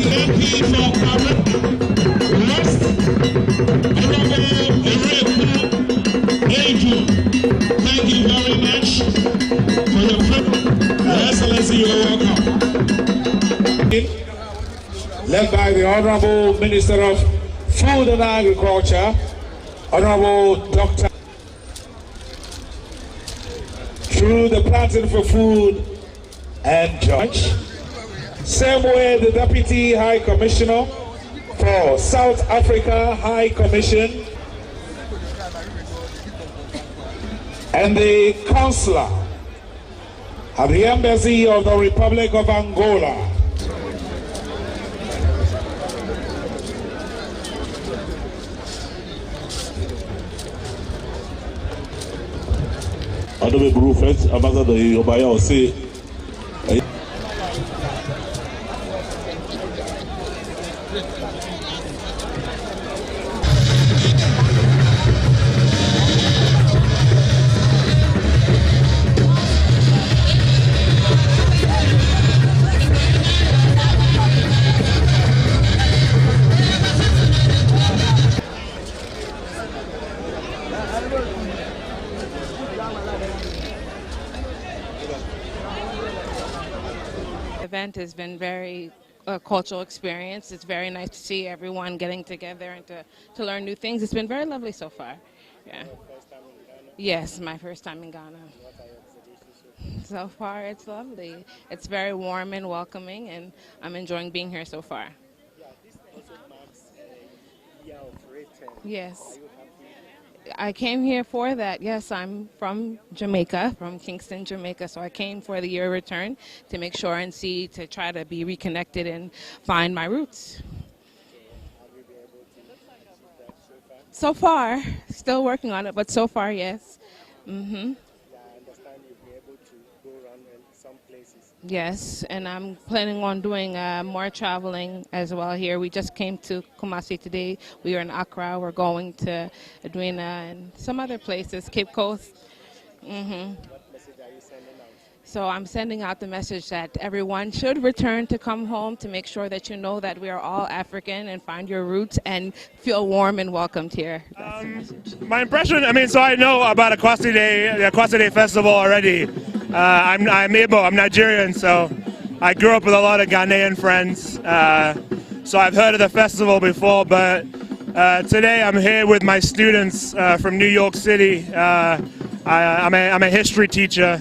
Thank you very much for your Excellency, you're welcome. Led by the Honorable Minister of Food and Agriculture, Honorable Dr. Through the Planting for Food and Judge. Same way the Deputy High Commissioner for South Africa High Commission and the Consular at the Embassy of the Republic of Angola. Honorable Prophet, Ambassador Obaya will say, Event has been very cultural experience. It's very nice to see everyone getting together and to learn new things. It's been very lovely so far. Yeah. Yes, my first time in Ghana. So far, it's lovely. It's very warm and welcoming, and I'm enjoying being here so far. Yeah, this also marks a year of return. Yes. I came here for that. Yes, I'm from Jamaica, from Kingston, Jamaica, so I came for the year of return to make sure and see, to try to be reconnected and find my roots. Have you been able to achieve that So so far? far, still working on it, but so far, yes. Mm-hmm. Yeah, I understand you've been able to go around in some places. Yes, and I'm planning on doing more traveling as well here. We just came to Kumasi today. We are in Accra. We're going to Aduina and some other places, Cape Coast. Mm-hmm. What message are you sending out? So I'm sending out the message that everyone should return to come home, to make sure that you know that we are all African and find your roots and feel warm and welcomed here. That's the message. My impression, so I know about Akwasidae, the Akwasidae Festival already. I'm Igbo, I'm Nigerian, so I grew up with a lot of Ghanaian friends. So I've heard of the festival before, but today I'm here with my students from New York City. I'm a history teacher.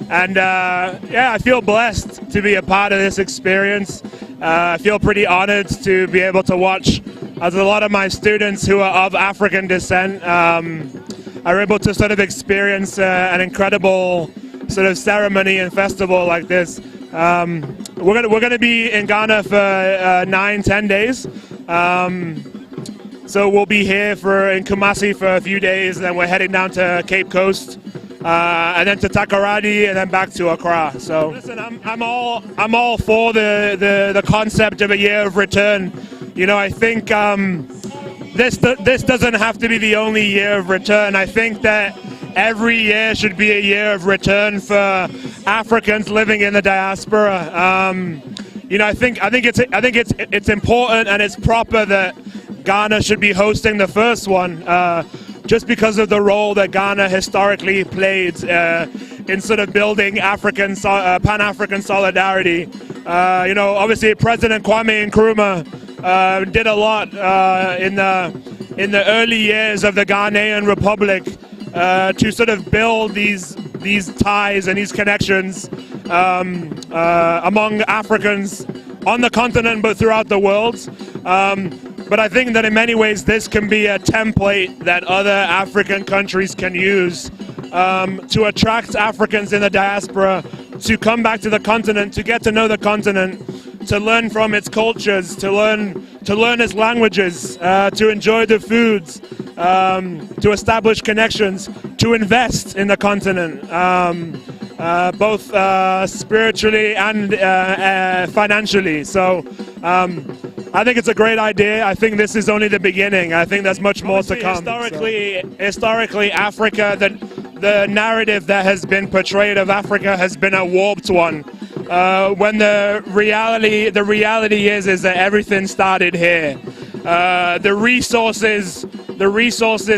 Yeah, I feel blessed to be a part of this experience. I feel pretty honored to be able to watch as a lot of my students who are of African descent are able to sort of experience an incredible sort of ceremony and festival like this. We're gonna be in Ghana for 9-10 days. So we'll be here in Kumasi for a few days, and then we're heading down to Cape Coast, and then to Takoradi, and then back to Accra. So listen, I'm all for the concept of a year of return. I think this doesn't have to be the only year of return. I think that every year should be a year of return for Africans living in the diaspora. I think it's important and it's proper that Ghana should be hosting the first one, just because of the role that Ghana historically played in sort of building Pan-African solidarity. Obviously President Kwame Nkrumah did a lot in the early years of the Ghanaian Republic to sort of build these ties and these connections among Africans on the continent but throughout the world. But I think that in many ways this can be a template that other African countries can use to attract Africans in the diaspora to come back to the continent, to get to know the continent, to learn from its cultures, to learn its languages, to enjoy the foods, to establish connections, to invest in the continent, both spiritually and financially. So I think it's a great idea. I think this is only the beginning. I think there's much more to come. Historically, Africa, the narrative that has been portrayed of Africa has been a warped one. when the reality is that everything started here. The resources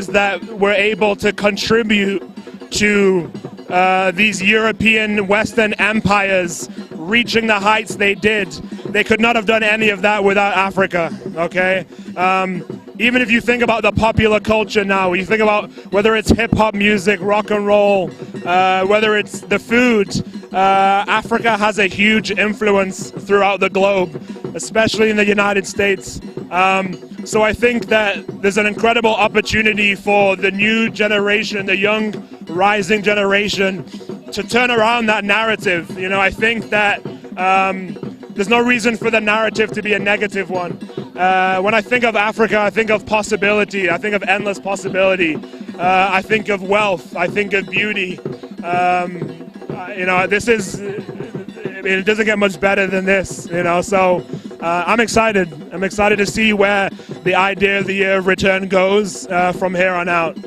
that were able to contribute to these European Western empires reaching the heights they did, they could not have done any of that without Africa, okay? Even if you think about the popular culture now, you think about whether it's hip-hop music, rock and roll, whether it's the food, Africa has a huge influence throughout the globe, especially in the United States. So I think that there's an incredible opportunity for the new generation, the young rising generation, to turn around that narrative. You know, I think that there's no reason for the narrative to be a negative one. When I think of Africa, I think of possibility. I think of endless possibility. I think of wealth. I think of beauty. You know, this is, I mean, it doesn't get much better than this, you know, so I'm excited. I'm excited to see where the idea of the year of return goes from here on out.